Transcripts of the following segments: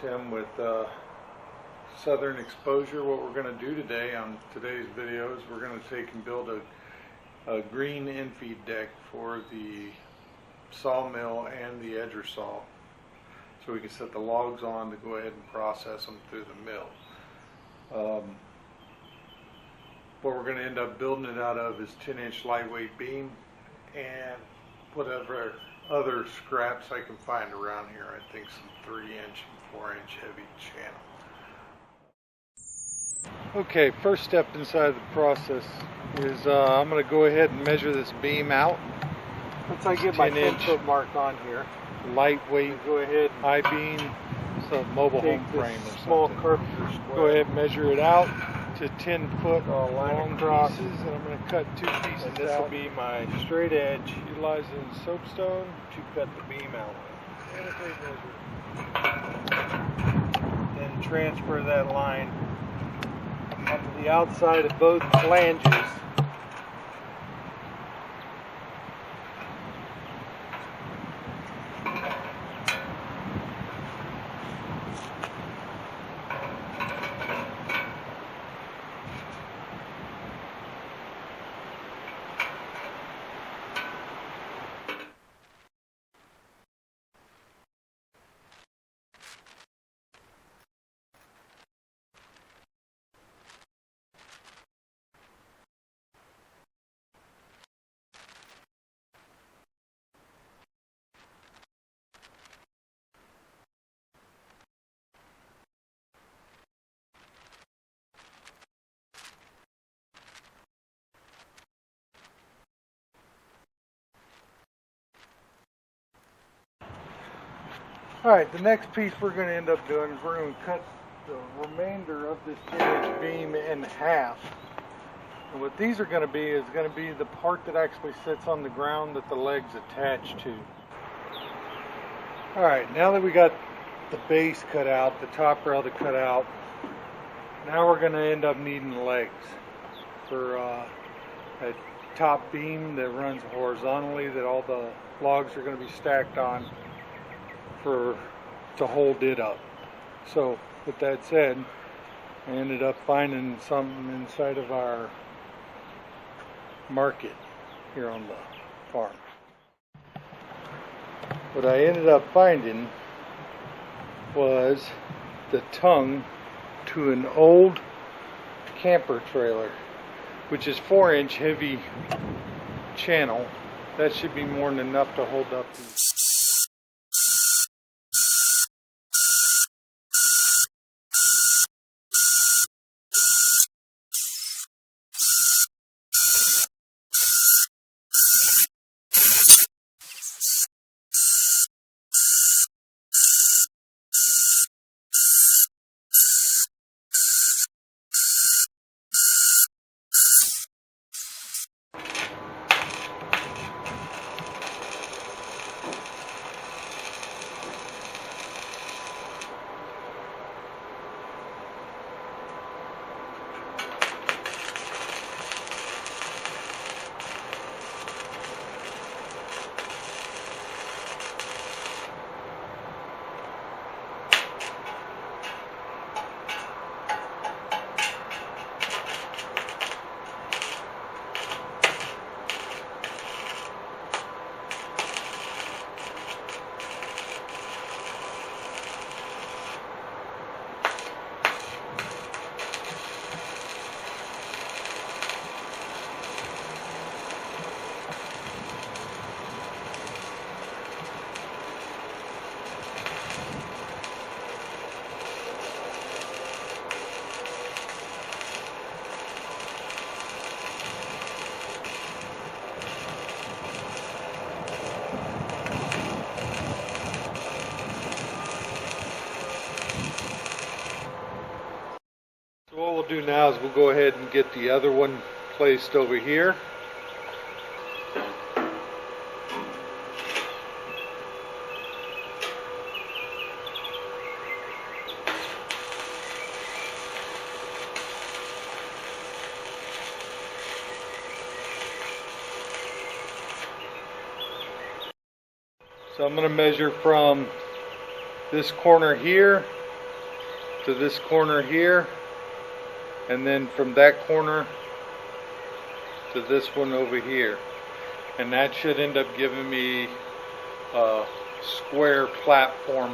Tim with Southern Exposure. What we're going to do today on today's video is we're going to take and build a green infeed deck for the sawmill and the edger saw, so we can set the logs on to go ahead and process them through the mill. What we're going to end up building it out of is 10-inch lightweight beam and whatever other scraps I can find around here. I think some 3-inch and 4-inch heavy channel. Okay, first step inside the process is I'm going to go ahead and measure this beam out. Once I get my 10-foot mark on here, lightweight, go ahead and I-beam, so mobile home frame or something. Small carpenter square. Go ahead and measure it out to 10-foot long pieces, and I'm going to cut 2 pieces and this out. will be my straight edge, utilizing soapstone to cut the beam out and a tape measure. Then transfer that line up to the outside of both flanges. Alright, the next piece we're going to end up doing is we're going to cut the remainder of this 10-inch beam in half. And what these are going to be is going to be the part that actually sits on the ground that the leg's attached to. Alright, now that we got the base cut out, the top rail to cut out, now we're going to end up needing legs for a top beam that runs horizontally, that all the logs are going to be stacked on to hold it up. So with that said, I ended up finding something inside of our market here on the farm. What I ended up finding was the tongue to an old camper trailer, which is 4-inch heavy channel. That should be more than enough to hold up these. What we'll do now is we'll go ahead and get the other one placed over here. So I'm going to measure from this corner here to this corner here, and then from that corner to this one over here. And that should end up giving me a square platform.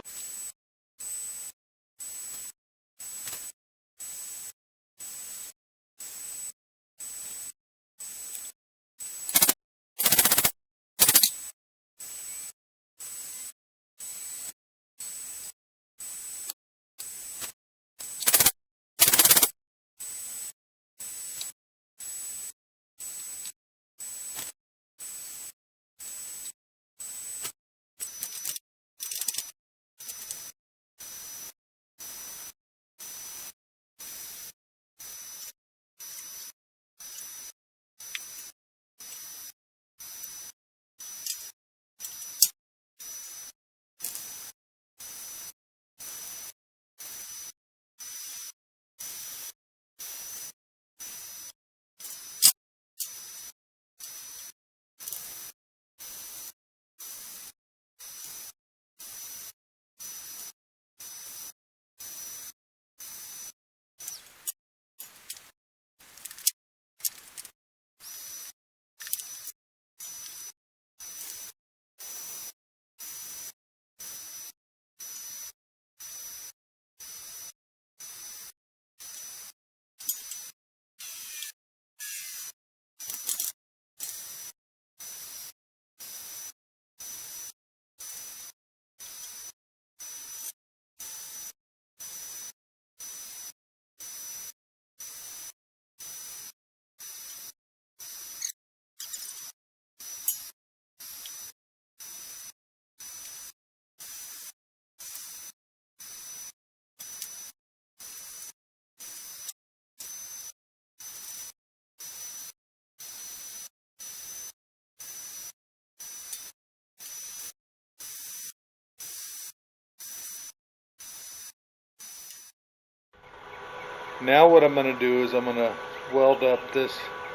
Now what I'm going to do is I'm going to weld up this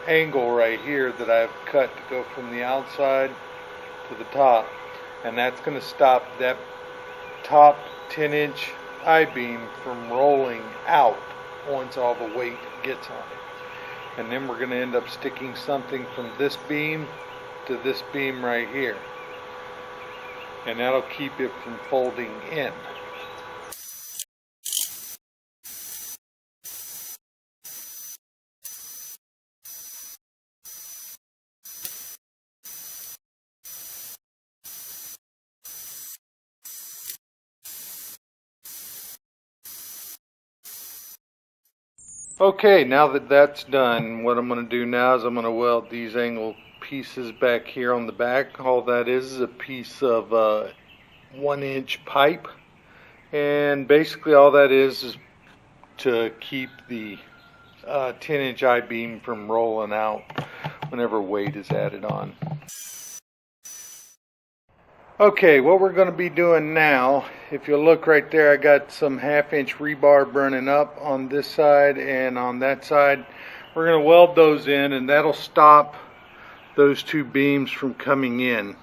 angle right here that I've cut to go from the outside to the top, and that's going to stop that top 10-inch I-beam from rolling out once all the weight gets on it. And then we're going to end up sticking something from this beam to this beam right here, and that'll keep it from folding in. Okay, now that that's done, what I'm going to do now is I'm going to weld these angle pieces back here on the back. All that is a piece of 1-inch pipe, and basically all that is to keep the 10-inch I-beam from rolling out whenever weight is added on. Okay, what we're going to be doing now, if you look right there, I got some 1/2-inch rebar burning up on this side and on that side. We're going to weld those in, and that'll stop those two beams from coming in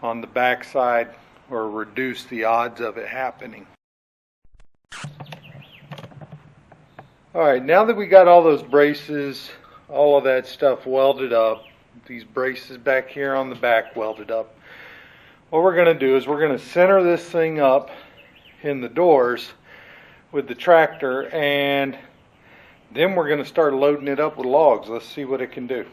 on the back side, or reduce the odds of it happening. Alright, now that we got all those braces, all of that stuff welded up, these braces back here on the back welded up, what we're going to do is we're going to center this thing up in the doors with the tractor, and then we're going to start loading it up with logs. Let's see what it can do.